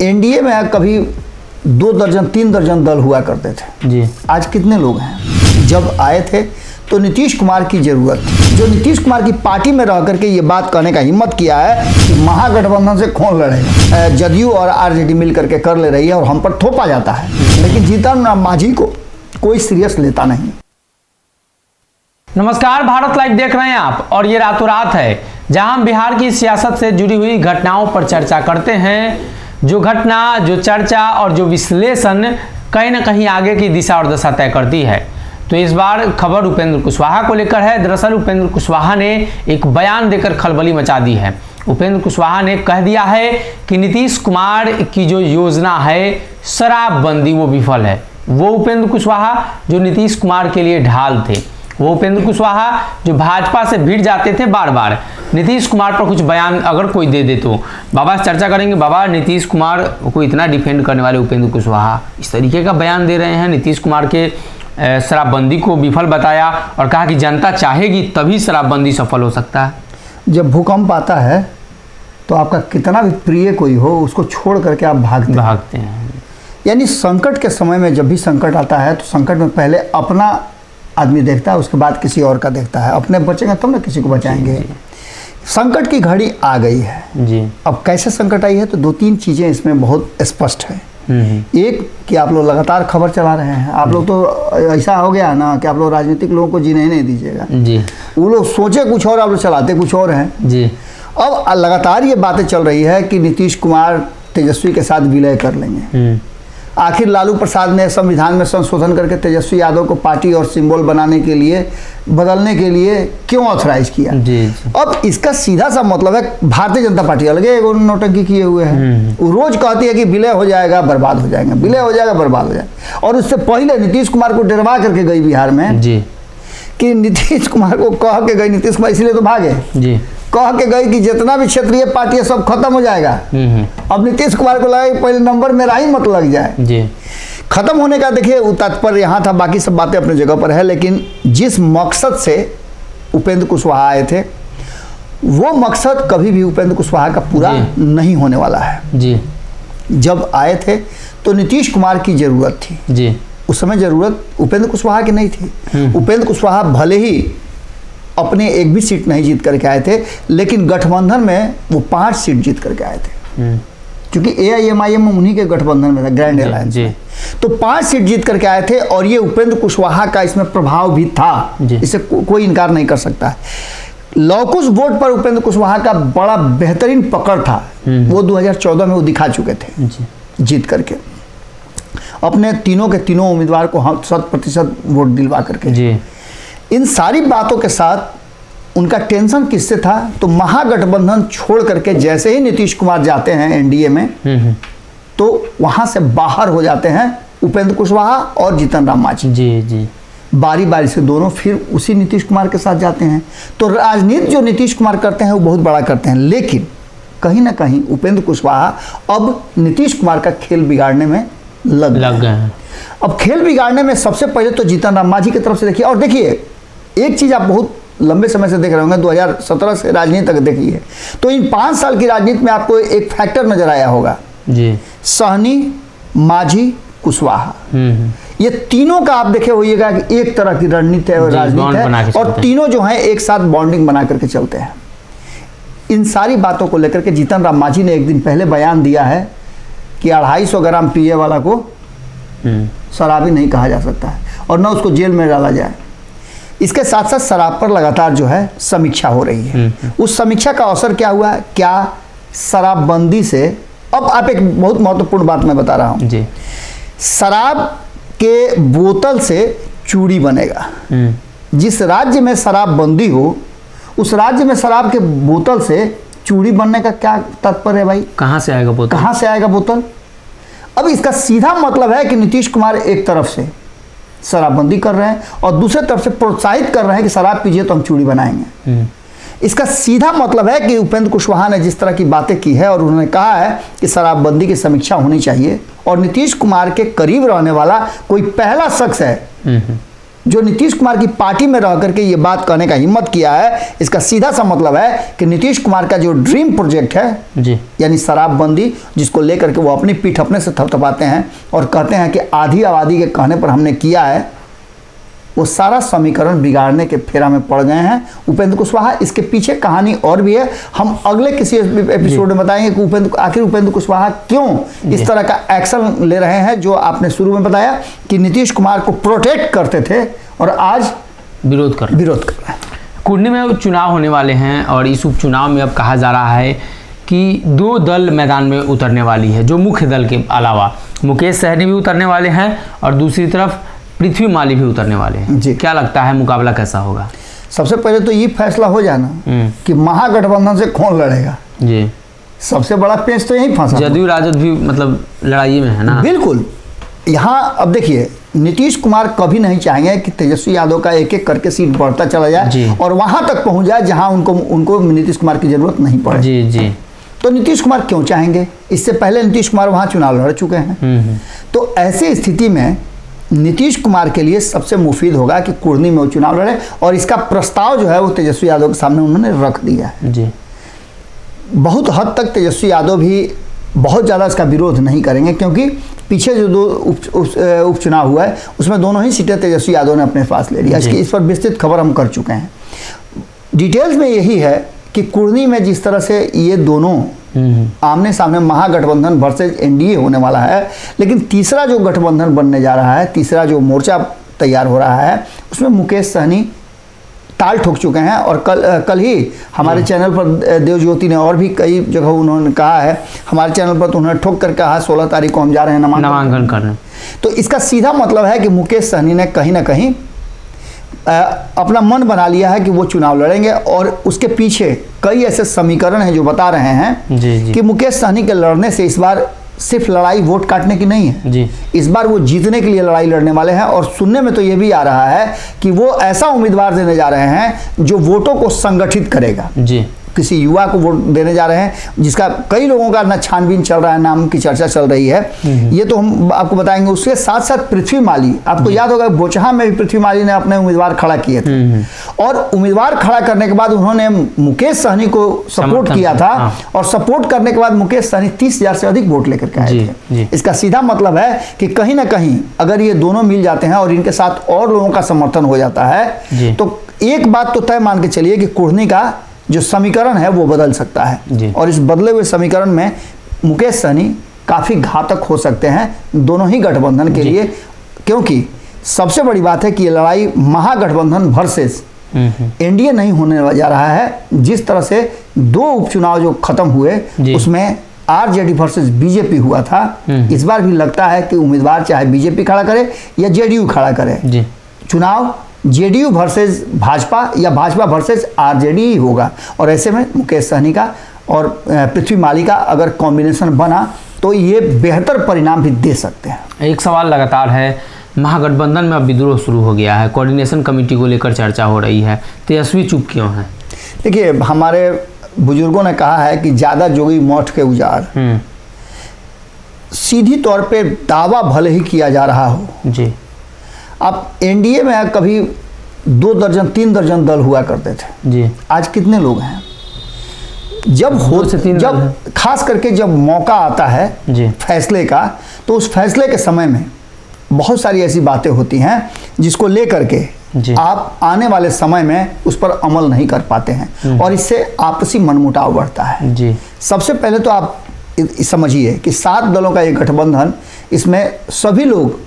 NDA में कभी 2 दर्जन 3 दर्जन दल हुआ करते थे जी। आज कितने लोग हैं? जब आए थे तो नीतीश कुमार की जरूरत थी। जो नीतीश कुमार की पार्टी में रह करके ये बात कहने का हिम्मत किया है कि महागठबंधन से कौन लड़ेगा, जदयू और आरजेडी मिल करके कर ले रही है और हम पर थोपा जाता है, लेकिन जीतन राम मांझी को कोई सीरियस लेता नहीं। नमस्कार, भारत लाइव देख रहे हैं आप और ये रातों रात है जहां हम बिहार की सियासत से जुड़ी हुई घटनाओं पर चर्चा करते हैं। जो घटना, जो चर्चा और जो विश्लेषण कहीं ना कहीं आगे की दिशा और दशा तय करती है। तो इस बार खबर उपेंद्र कुशवाहा को लेकर है। दरअसल उपेंद्र कुशवाहा ने एक बयान देकर खलबली मचा दी है। उपेंद्र कुशवाहा ने कह दिया है कि नीतीश कुमार की जो योजना है शराबबंदी वो विफल है। वो उपेंद्र कुशवाहा जो नीतीश कुमार के लिए ढाल थे, वो उपेंद्र कुशवाहा जो भाजपा से भिड़ जाते थे बार बार, नीतीश कुमार पर कुछ बयान अगर कोई दे दे तो बाबा चर्चा करेंगे। बाबा, नीतीश कुमार को इतना डिफेंड करने वाले उपेंद्र कुशवाहा इस तरीके का बयान दे रहे हैं, नीतीश कुमार के शराबबंदी को विफल बताया और कहा कि जनता चाहेगी तभी शराबबंदी सफल हो सकता है। जब भूकंप आता है तो आपका कितना भी प्रिय कोई हो उसको छोड़ करके आप भागते हैं। यानी संकट के समय में जब भी संकट आता है तो संकट में पहले अपना आदमी देखता है, उसके बाद किसी और का देखता है। अपने बचेंगे तब ना किसी को बचाएंगे। संकट की घड़ी आ गई है जी। अब कैसे संकट आई है तो 2-3 चीज़ें इसमें बहुत स्पष्ट है। एक कि आप लोग लगातार खबर चला रहे हैं। आप लोग तो ऐसा हो गया ना कि आप लोग राजनीतिक लोगों को जीने ही नहीं दीजिएगा जी। वो लोग सोचे कुछ और, आप लोग चलाते कुछ और हैं जी। अब लगातार ये बातें चल रही है कि नीतीश कुमार तेजस्वी के साथ विलय कर लेंगे। आखिर लालू प्रसाद ने संविधान में संशोधन करके तेजस्वी यादव को पार्टी और सिंबल बनाने के लिए, बदलने के लिए क्यों ऑथराइज किया? जी। अब इसका सीधा सा मतलब है भारतीय जनता पार्टी अलग है, नौटंकी किए हुए है। वो रोज कहती है कि विलय हो जाएगा बर्बाद हो जाएगा, विलय हो जाएगा बर्बाद हो जाएगा। और उससे पहले नीतीश कुमार को डरवा करके गई बिहार में जी कि नीतीश कुमार को कह के गई, नीतीश कुमार इसलिए तो भागे जी, कह के गई कि जितना भी क्षेत्रीय पार्टी है सब खत्म हो जाएगा। अब नीतीश कुमार को लगा कि पहले नंबर मेरा ही मत लग जाए जी। खत्म होने का देखिए वो तात्पर्य यहाँ था, बाकी सब बातें अपने जगह पर है। लेकिन जिस मकसद से उपेंद्र कुशवाहा आए थे वो मकसद कभी भी उपेंद्र कुशवाहा का पूरा नहीं होने वाला है जी। जब आए थे तो नीतीश कुमार की जरूरत थी जी। उस समय जरूरत उपेंद्र कुशवाहा की नहीं थी। उपेंद्र कुशवाहा भले ही अपने एक भी सीट नहीं जीत करके आए थे, लेकिन गठबंधन में वो 5 सीट जीत करके आए थे क्योंकि AIMIM उन्हीं के गठबंधन में था, ग्रैंड अलायंस में। तो 5 सीट जीत करके आए थे और ये उपेंद्र कुशवाहा का इसमें प्रभाव भी था, इसे कोई इनकार नहीं कर सकता है। लौकुश वोट पर उपेंद्र कुशवाहा का बड़ा बेहतरीन पकड़ था, वो 2014 में वो दिखा चुके थे जीत करके अपने तीनों के तीनों उम्मीदवार को 100% वोट दिलवा करके जी। इन सारी बातों के साथ उनका टेंशन किससे था तो महागठबंधन छोड़ करके जैसे ही नीतीश कुमार जाते हैं एनडीए में तो वहां से बाहर हो जाते हैं उपेंद्र कुशवाहा और जीतन राम मांझी जी जी। बारी बारी से दोनों फिर उसी नीतीश कुमार के साथ जाते हैं। तो राजनीति जो नीतीश कुमार करते हैं वो बहुत बड़ा करते हैं, लेकिन कहीं ना कहीं उपेंद्र कुशवाहा अब नीतीश कुमार का खेल बिगाड़ने में लग गए हैं। अब खेल बिगाड़ने में सबसे पहले तो जीतन राम मांझी की तरफ से देखिए, और देखिए एक चीज आप बहुत लंबे समय से देख रहे होंगे, 2017 से राजनीति तक देखिए तो इन 5 साल की राजनीति में आपको एक फैक्टर नजर आया होगा जी। सहनी, मांझी, कुशवाहा, ये तीनों का आप देखे होइएगा कि एक तरह की रणनीति है, राजनीति है और तीनों जो हैं एक साथ बॉन्डिंग बना करके चलते हैं। इन सारी बातों को लेकर के जीतन राम मांझी ने एक दिन पहले बयान दिया है कि 250 ग्राम पिए वाला को शराबी नहीं कहा जा सकता है और न उसको जेल में डाला जाए। इसके साथ साथ शराब पर लगातार जो है समीक्षा हो रही है। उस समीक्षा का असर क्या हुआ, क्या शराबबंदी से, अब आप एक बहुत महत्वपूर्ण बात मैं बता रहा हूँ जी। शराब के बोतल से चूड़ी बनेगा। जिस राज्य में शराबबंदी हो उस राज्य में शराब के बोतल से चूड़ी बनने का क्या तात्पर्य है भाई? कहाँ से आएगा बोतल? कहाँ से आएगा बोतल? अब इसका सीधा मतलब है कि नीतीश कुमार एक तरफ से शराबबंदी कर रहे हैं और दूसरे तरफ से प्रोत्साहित कर रहे हैं कि शराब पीजिए तो हम चूड़ी बनाएंगे। इसका सीधा मतलब है कि उपेंद्र कुशवाहा ने जिस तरह की बातें की है और उन्होंने कहा है कि शराबबंदी की समीक्षा होनी चाहिए और नीतीश कुमार के करीब रहने वाला कोई पहला शख्स है जो नीतीश कुमार की पार्टी में रह करके ये बात कहने का हिम्मत किया है, इसका सीधा सा मतलब है कि नीतीश कुमार का जो ड्रीम प्रोजेक्ट है जी, यानी शराबबंदी, जिसको लेकर के वो अपनी पीठ अपने से थपथपाते हैं और कहते हैं कि आधी आबादी के कहने पर हमने किया है, वो सारा समीकरण बिगाड़ने के फेरा में पड़ गए हैं उपेंद्र कुशवाहा। इसके पीछे कहानी और भी है, हम अगले किसी एपिसोड में बताएंगे कि आखिर उपेंद्र कुशवाहा क्यों इस तरह का एक्शन ले रहे हैं, जो आपने शुरू में बताया कि नीतीश कुमार को प्रोटेक्ट करते थे और आज विरोध कर रहे हैं। कुर्नी में उपचुनाव होने वाले हैं और इस उपचुनाव में अब कहा जा रहा है कि 2 दल मैदान में उतरने वाली है, जो मुख्य दल के अलावा मुकेश सहनी भी उतरने वाले हैं और दूसरी तरफ पृथ्वी माली भी उतरने वाले हैं जी। क्या लगता है मुकाबला कैसा होगा? सबसे पहले तो ये फैसला हो जाना कि महागठबंधन से कौन लड़ेगा जी, सबसे बड़ा पेच तो यही फंसा। जदयू राजद भी मतलब लड़ाई में है ना। बिल्कुल। यहाँ अब देखिए, नीतीश कुमार कभी नहीं चाहेंगे कि तेजस्वी यादव का एक एक करके सीट बढ़ता चला जाए और वहां तक पहुंच जाए जहां उनको नीतीश कुमार की जरूरत नहीं पड़े। जी जी। तो नीतीश कुमार क्यों चाहेंगे? इससे पहले नीतीश कुमार वहां चुनाव लड़ चुके हैं। तो ऐसी स्थिति में नीतीश कुमार के लिए सबसे मुफीद होगा कि कुर्नी में वो चुनाव लड़े और इसका प्रस्ताव जो है वो तेजस्वी यादव के सामने उन्होंने रख दिया है। जी। बहुत हद तक तेजस्वी यादव भी बहुत ज़्यादा इसका विरोध नहीं करेंगे, क्योंकि पीछे जो 2 उपचुनाव हुआ है उसमें दोनों ही सीटें तेजस्वी यादव ने अपने पास ले लिया। इस पर विस्तृत खबर हम कर चुके हैं। डिटेल्स में यही है कि कुर्नी में जिस तरह से ये दोनों आमने सामने महागठबंधन वर्सेज एनडीए होने वाला है, लेकिन तीसरा जो गठबंधन बनने जा रहा है, तीसरा जो मोर्चा तैयार हो रहा है, उसमें मुकेश सहनी ताल ठोक चुके हैं। और कल ही हमारे चैनल पर देवज्योति ने और भी कई जगह उन्होंने कहा है, हमारे चैनल पर तो उन्होंने ठोक कर कहा 16 तारीख को हम जा रहे हैं नामांकन करने। तो इसका सीधा मतलब है कि मुकेश सहनी ने कहीं ना कहीं अपना मन बना लिया है कि वो चुनाव लड़ेंगे और उसके पीछे कई ऐसे समीकरण हैं जो बता रहे हैं जी। कि मुकेश सहनी के लड़ने से इस बार सिर्फ लड़ाई वोट काटने की नहीं है जी। इस बार वो जीतने के लिए लड़ाई लड़ने वाले हैं। और सुनने में तो ये भी आ रहा है कि वो ऐसा उम्मीदवार देने जा रहे हैं जो वोटों को संगठित करेगा जी। किसी युवा को वोट देने जा रहे हैं जिसका कई लोगों का ना छानबीन चल रहा है, नाम की चर्चा चल रही है, ये तो हम आपको बताएंगे। उसके साथ साथ पृथ्वी माली, आपको याद होगा बोचहा में भी पृथ्वी माली ने अपने उम्मीदवार खड़ा किए थे और उम्मीदवार खड़ा करने के बाद उन्होंने मुकेश सहनी को सपोर्ट किया था और सपोर्ट करने के बाद मुकेश सहनी 30,000 से अधिक वोट लेकर के आए थे। इसका सीधा मतलब है कि कहीं ना कहीं अगर ये दोनों मिल जाते हैं और इनके साथ और लोगों का समर्थन हो जाता है तो एक बात तो तय मान के चलिए कि कुर्नी का जो समीकरण है वो बदल सकता है और इस बदले हुए समीकरण में मुकेश सहनी काफी घातक हो सकते हैं दोनों ही गठबंधन के लिए, क्योंकि सबसे बड़ी बात है कि ये लड़ाई महागठबंधन वर्सेस एनडीए नहीं होने जा रहा है। जिस तरह से 2 उपचुनाव जो खत्म हुए उसमें आरजेडी वर्सेस बीजेपी हुआ था, इस बार भी लगता है कि उम्मीदवार चाहे बीजेपी खड़ा करे या जेडीयू खड़ा करे, चुनाव जेडीयू वर्सेस भाजपा या भाजपा वर्सेस आरजेडी ही होगा। और ऐसे में मुकेश सहनी का और पृथ्वी माली का अगर कॉम्बिनेशन बना तो ये बेहतर परिणाम भी दे सकते हैं। एक सवाल लगातार है, महागठबंधन में अब विद्रोह शुरू हो गया है, कोऑर्डिनेशन कमेटी को लेकर चर्चा हो रही है, तेजस्वी चुप क्यों है? देखिए, हमारे बुजुर्गों ने कहा है कि ज्यादा जोगी मौत के उजाड़। सीधी तौर पे दावा भले ही किया जा रहा हो जी, अब एनडीए में कभी 2 दर्जन 3 दर्जन दल हुआ करते थे जी, आज कितने लोग हैं? जब खास करके जब मौका आता है जी फैसले का, तो उस फैसले के समय में बहुत सारी ऐसी बातें होती हैं जिसको लेकर के आप आने वाले समय में उस पर अमल नहीं कर पाते हैं और इससे आपसी मनमुटाव बढ़ता है जी। सबसे पहले तो आप समझिए कि 7 दलों का एक गठबंधन, इसमें सभी लोग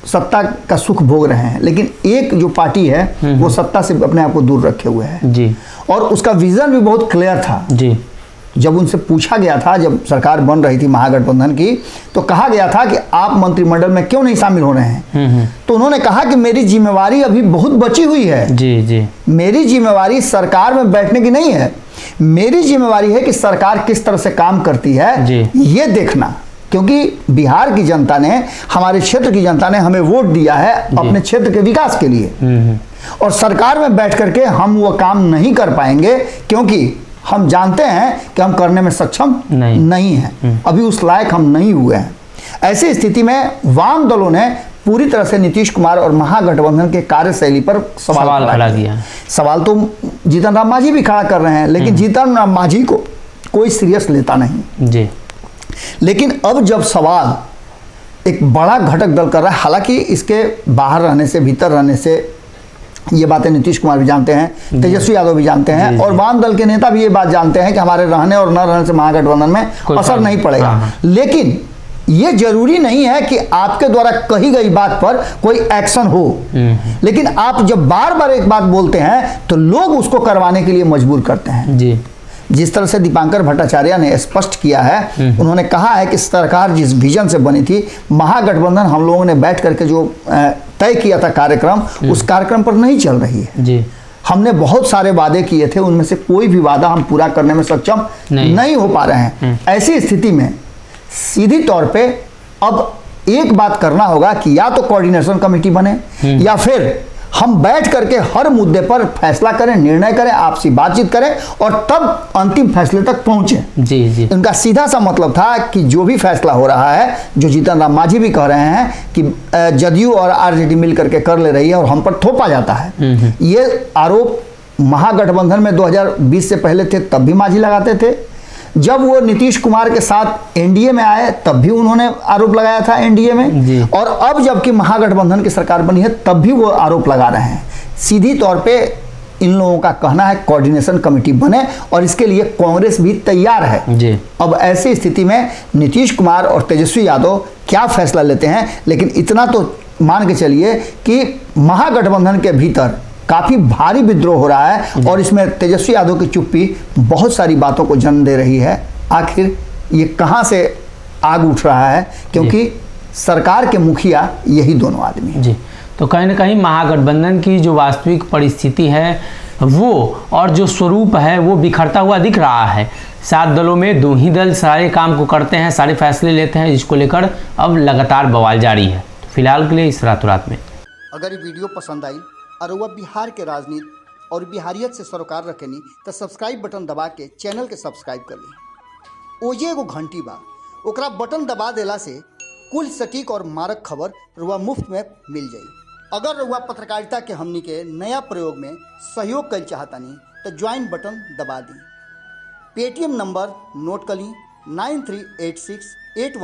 सत्ता का सुख भोग रहे हैं, लेकिन एक जो पार्टी है वो सत्ता से अपने आप को दूर रखे हुए है जी। और उसका विजन भी बहुत क्लियर था जी। जब उनसे पूछा गया था, जब सरकार बन रही थी महागठबंधन की, तो कहा गया था कि आप मंत्रिमंडल में क्यों नहीं शामिल हो रहे हैं? तो उन्होंने कहा कि मेरी जिम्मेवारी अभी बहुत बची हुई है जी जी। मेरी जिम्मेवारी सरकार में बैठने की नहीं है, मेरी जिम्मेवारी है कि सरकार किस तरह से काम करती है ये देखना, क्योंकि बिहार की जनता ने, हमारे क्षेत्र की जनता ने हमें वोट दिया है अपने क्षेत्र के विकास के लिए, और सरकार में बैठ करके हम वो काम नहीं कर पाएंगे क्योंकि हम जानते हैं कि हम करने में सक्षम नहीं हैं, अभी उस लायक हम नहीं हुए हैं। ऐसी स्थिति में वाम दलों ने पूरी तरह से नीतीश कुमार और महागठबंधन के कार्यशैली पर सवाल खड़ा किया। सवाल तो जीतन राम मांझी भी खड़ा कर रहे हैं, लेकिन जीतन राम मांझी को कोई सीरियस लेता नहीं जी। लेकिन अब जब सवाल एक बड़ा घटक दल कर रहा है, हालांकि इसके बाहर रहने से, भीतर रहने से ये बातें नीतीश कुमार भी जानते हैं, तेजस्वी यादव भी जानते हैं, और वाम दल के नेता भी ये बात जानते हैं कि हमारे रहने और न रहने से महागठबंधन में असर नहीं पड़ेगा। लेकिन ये जरूरी नहीं है कि आपके द्वारा कही गई बात पर कोई एक्शन हो, लेकिन आप जब बार बार एक बात बोलते हैं तो लोग उसको करवाने के लिए मजबूर करते हैं जी। जिस तरह से दीपांकर भट्टाचार्य ने स्पष्ट किया है, उन्होंने कहा है कि सरकार जिस विजन से बनी थी, महागठबंधन हम लोगों ने बैठ करके जो तय किया था कार्यक्रम, उस कार्यक्रम पर नहीं चल रही है जी। हमने बहुत सारे वादे किए थे, उनमें से कोई भी वादा हम पूरा करने में सक्षम नहीं हो पा रहे हैं। ऐसी स्थिति में सीधी तौर पे अब एक बात करना होगा कि या तो कोऑर्डिनेशन कमेटी बने, या फिर हम बैठ करके हर मुद्दे पर फैसला करें, निर्णय करें, आपसी बातचीत करें और तब अंतिम फैसले तक पहुंचे। जी जी। इनका सीधा सा मतलब था कि जो भी फैसला हो रहा है, जो जीतन राम मांझी भी कह रहे हैं कि जदयू और आरजेडी मिल करके कर ले रही है और हम पर थोपा जाता है, ये आरोप महागठबंधन में 2020 से पहले थे तब भी मांझी लगाते थे, जब वो नीतीश कुमार के साथ एनडीए में आए तब भी उन्होंने आरोप लगाया था एनडीए में, और अब जबकि महागठबंधन की सरकार बनी है तब भी वो आरोप लगा रहे हैं। सीधी तौर पे इन लोगों का कहना है कोऑर्डिनेशन कमेटी बने, और इसके लिए कांग्रेस भी तैयार है जी। अब ऐसी स्थिति में नीतीश कुमार और तेजस्वी यादव क्या फैसला लेते हैं, लेकिन इतना तो मान के चलिए कि महागठबंधन के भीतर काफी भारी विद्रोह हो रहा है, और इसमें तेजस्वी यादव की चुप्पी बहुत सारी बातों को जन्म दे रही है। आखिर ये कहां से आग उठ रहा है, क्योंकि सरकार के मुखिया यही दोनों आदमी हैं। जी। तो कहीं ना कहीं महागठबंधन की जो वास्तविक परिस्थिति है वो और जो स्वरूप है वो बिखरता हुआ दिख रहा है। 7 दलों में 2 ही दल सारे काम को करते हैं, सारे फैसले लेते हैं, जिसको लेकर अब लगातार बवाल जारी है। तो फिलहाल के लिए इस रातों रात में अगर ये वीडियो पसंद आई और वह बिहार के राजनीति और बिहारियत से सरोकार रखेनी तो सब्सक्राइब बटन दबा के चैनल के सब्सक्राइब कर ली। ओजे एगो घंटी बा, ओकरा बटन दबा देला से कुल सटीक और मारक खबर रुआ मुफ्त में मिल जाई। अगर रुआ पत्रकारिता के हमनी के नया प्रयोग में सहयोग कर चाहतानी तो ज्वाइन बटन दबा दी। पेटीएम नंबर नोट कर ली 938681